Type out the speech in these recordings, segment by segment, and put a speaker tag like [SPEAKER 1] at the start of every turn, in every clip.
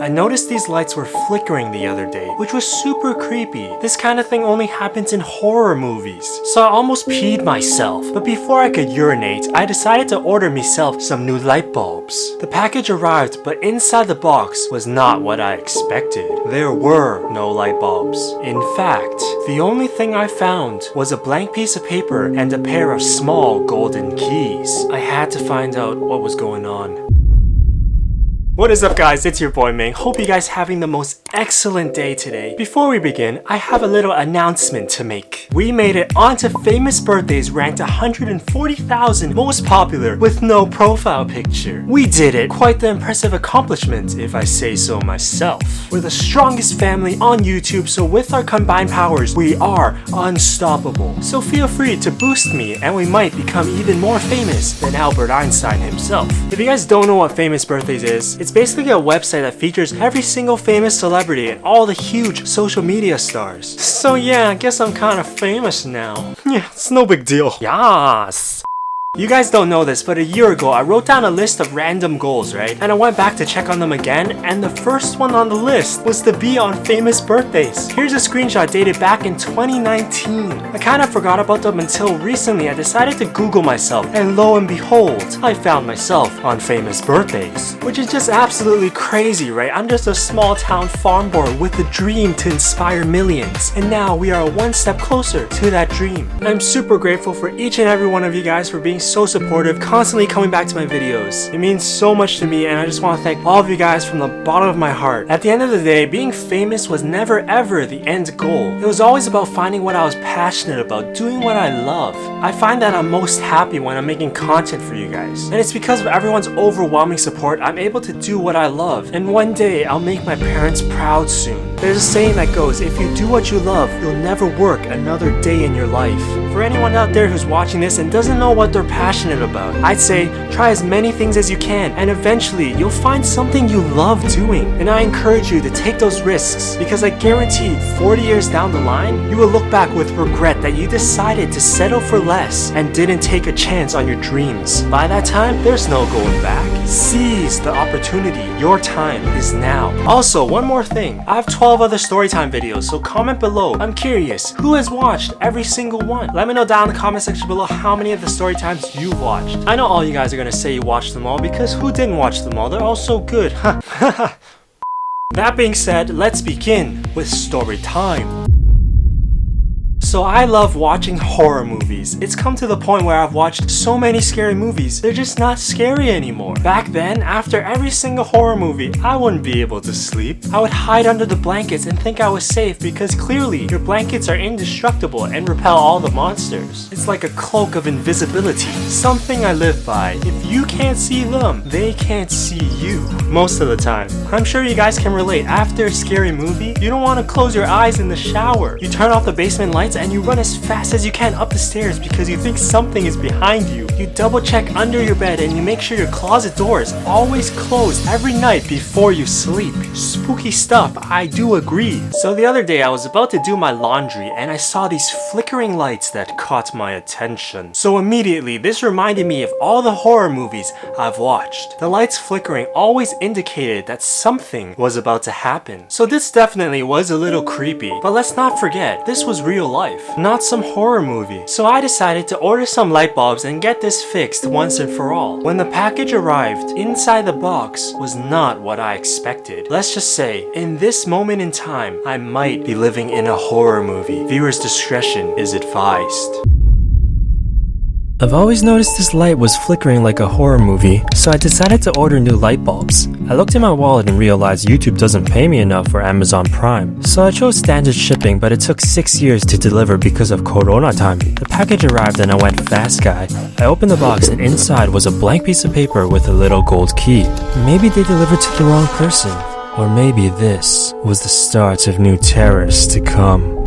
[SPEAKER 1] I noticed these lights were flickering the other day, which was super creepy. This kind of thing only happens in horror movies. So I almost peed myself. But before I could urinate, I decided to order myself some new light bulbs. The package arrived, but inside the box was not what I expected. There were no light bulbs. In fact, the only thing I found was a blank piece of paper and a pair of small golden keys. I had to find out what was going on. What is up, guys? It's your boy Ming. Hope you guys having the most excellent day today. Before we begin, I have a little announcement to make. We made it onto Famous Birthdays ranked 140,000 most popular with no profile picture. We did it. Quite the impressive accomplishment, if I say so myself. We're the strongest family on YouTube, so with our combined powers, we are unstoppable. So feel free to boost me and we might become even more famous than Albert Einstein himself. If you guys don't know what Famous Birthdays is, it's basically a website that features every single famous celebrity and all the huge social media stars. So yeah, I guess I'm kind of famous now. Yeah, it's no big deal. Yes! You guys don't know this, but a year ago I wrote down a list of random goals, right? And I went back to check on them again, and the first one on the list was to be on Famous Birthdays. Here's a screenshot dated back in 2019. I kind of forgot about them until recently I decided to Google myself, and lo and behold, I found myself on Famous Birthdays. Which is just absolutely crazy, right? I'm just a small town farm boy with a dream to inspire millions, and now we are one step closer to that dream. I'm super grateful for each and every one of you guys for being so supportive, constantly coming back to my videos. It means so much to me, and I just want to thank all of you guys from the bottom of my heart. At the end of the day, being famous was never ever the end goal. It was always about finding what I was passionate about, doing what I love. I find that I'm most happy when I'm making content for you guys. And it's because of everyone's overwhelming support, I'm able to do what I love. And one day, I'll make my parents proud soon. There's a saying that goes, if you do what you love, you'll never work another day in your life. For anyone out there who's watching this and doesn't know what they're passionate about, I'd say try as many things as you can, and eventually you'll find something you love doing. And I encourage you to take those risks, because I guarantee 40 years down the line, you will look back with regret that you decided to settle for less and didn't take a chance on your dreams. By that time, there's no going back. Seize the opportunity. Your time is now. Also, one more thing. I have 12 other storytime videos, so comment below. I'm curious, who has watched every single one? Let me know down in the comment section below how many of the story times you watched. I know all you guys are gonna say you watched them all, because who didn't watch them all? They're all so good. That being said, let's begin with story time. So I love watching horror movies. It's come to the point where I've watched so many scary movies, they're just not scary anymore. Back then, after every single horror movie, I wouldn't be able to sleep. I would hide under the blankets and think I was safe, because clearly your blankets are indestructible and repel all the monsters. It's like a cloak of invisibility, something I live by. If you can't see them, they can't see you. Most of the time. I'm sure you guys can relate. After a scary movie, you don't want to close your eyes in the shower. You turn off the basement lights and you run as fast as you can up the stairs because you think something is behind you. You double check under your bed and you make sure your closet door is always closed every night before you sleep. Spooky stuff, I do agree. So the other day I was about to do my laundry and I saw these flickering lights that caught my attention. So immediately this reminded me of all the horror movies I've watched. The lights flickering always indicated that something was about to happen. So this definitely was a little creepy, but let's not forget, this was real life, not some horror movie. So I decided to order some light bulbs and get this fixed once and for all. When the package arrived, inside the box was not what I expected. Let's just say, in this moment in time, I might be living in a horror movie. Viewers' discretion is advised. I've always noticed this light was flickering like a horror movie, so I decided to order new light bulbs. I looked in my wallet and realized YouTube doesn't pay me enough for Amazon Prime, so I chose standard shipping, but it took 6 years to deliver because of Corona time. The package arrived and I went fast guy. I opened the box and inside was a blank piece of paper with a little gold key. Maybe they delivered to the wrong person, or maybe this was the start of new terrors to come.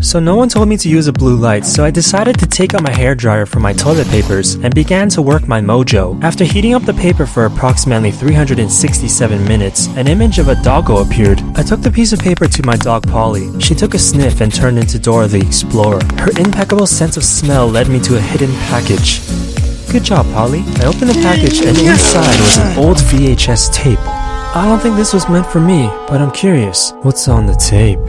[SPEAKER 1] So no one told me to use a blue light, so I decided to take out my hairdryer for my toilet papers and began to work my mojo. After heating up the paper for approximately 367 minutes, an image of a doggo appeared. I took the piece of paper to my dog Polly. She took a sniff and turned into Dora the Explorer. Her impeccable sense of smell led me to a hidden package. Good job, Polly. I opened the package and inside was an old VHS tape. I don't think this was meant for me, but I'm curious. What's on the tape?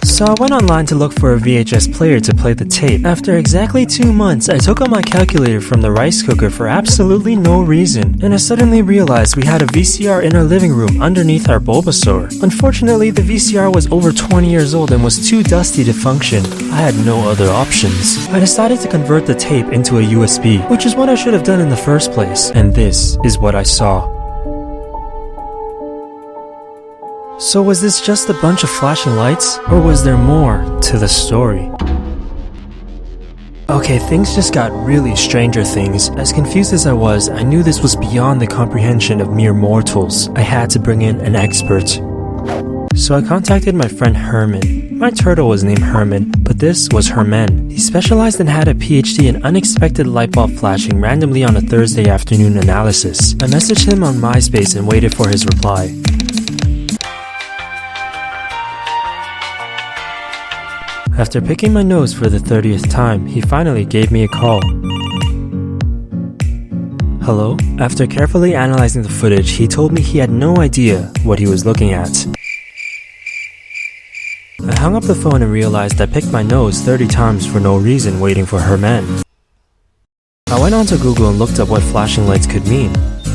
[SPEAKER 1] So I went online to look for a VHS player to play the tape. After exactly 2 months, I took out my calculator from the rice cooker for absolutely no reason, and I suddenly realized we had a VCR in our living room underneath our Bulbasaur. Unfortunately, the VCR was over 20 years old and was too dusty to function. I had no other options. I decided to convert the tape into a USB, which is what I should have done in the first place, and this is what I saw. So was this just a bunch of flashing lights, or was there more to the story? Okay, things just got really Stranger Things. As confused as I was, I knew this was beyond the comprehension of mere mortals. I had to bring in an expert. So I contacted my friend Herman. My turtle was named Herman, but this was Herman. He specialized and had a PhD in unexpected light bulb flashing randomly on a Thursday afternoon analysis. I messaged him on MySpace and waited for his reply. After picking my nose for the 30th time, he finally gave me a call. Hello? After carefully analyzing the footage, he told me he had no idea what he was looking at. I hung up the phone and realized I picked my nose 30 times for no reason waiting for Herman. I went onto Google and looked up what flashing lights could mean.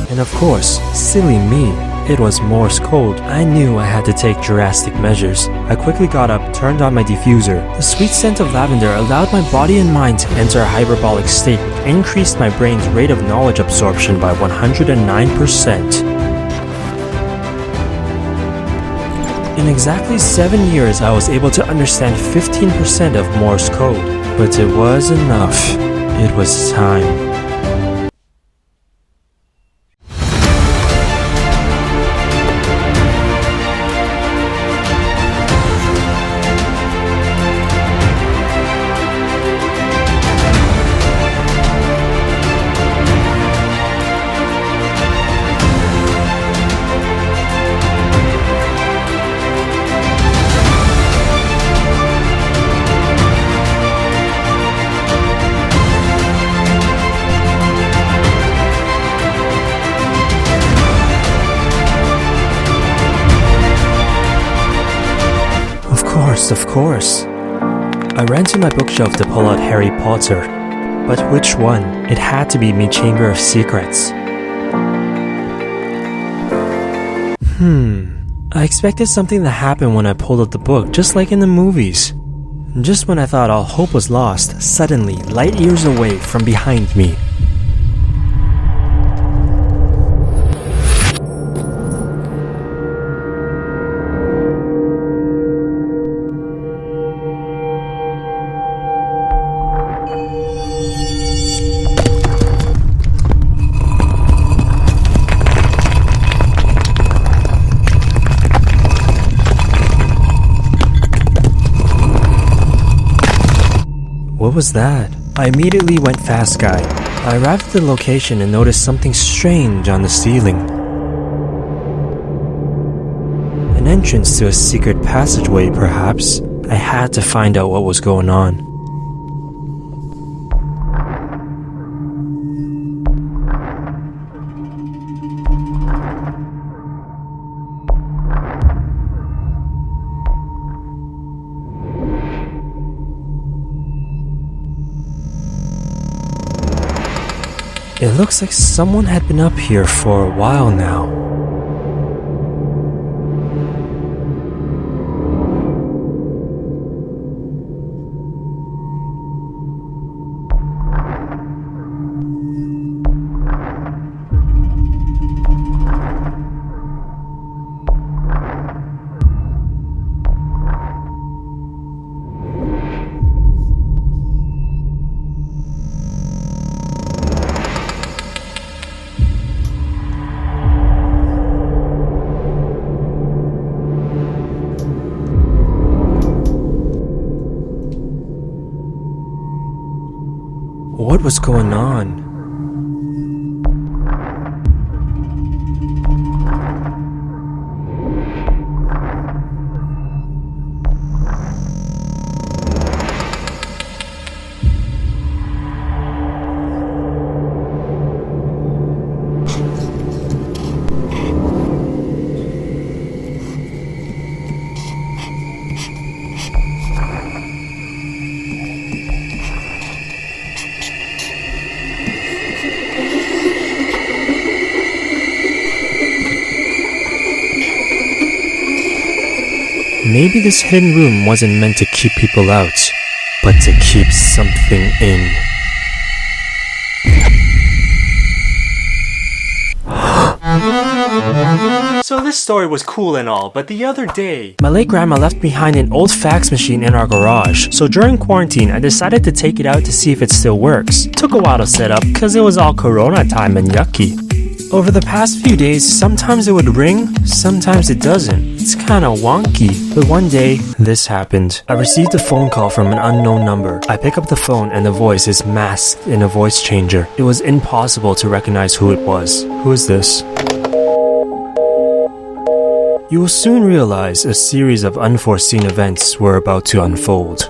[SPEAKER 1] And of course, silly me, it was Morse code. I knew I had to take drastic measures. I quickly got up, turned on my diffuser. The sweet scent of lavender allowed my body and mind to enter a hyperbolic state, which increased my brain's rate of knowledge absorption by 109%. In exactly 7 years, I was able to understand 15% of Morse code. But it was enough. It was time. Of course. I ran to my bookshelf to pull out Harry Potter. But which one? It had to be Me Chamber of Secrets. I expected something to happen when I pulled out the book, just like in the movies. Just when I thought all hope was lost, suddenly, light years away from behind me, What was that? I immediately went fast guy. I arrived at the location and noticed something strange on the ceiling. An entrance to a secret passageway, perhaps. I had to find out what was going on. It looks like someone had been up here for a while now. What was going on? maybe this hidden room wasn't meant to keep people out, but to keep something in. So this story was cool and all, but the other day, my late grandma left behind an old fax machine in our garage. So during quarantine, I decided to take it out to see if it still works. Took a while to set up, cause it was all corona time and yucky. Over the past few days, sometimes it would ring, sometimes it doesn't. It's kinda wonky. But one day, this happened. I received a phone call from an unknown number. I pick up the phone and the voice is masked in a voice changer. It was impossible to recognize who it was. Who is this? You will soon realize a series of unforeseen events were about to unfold.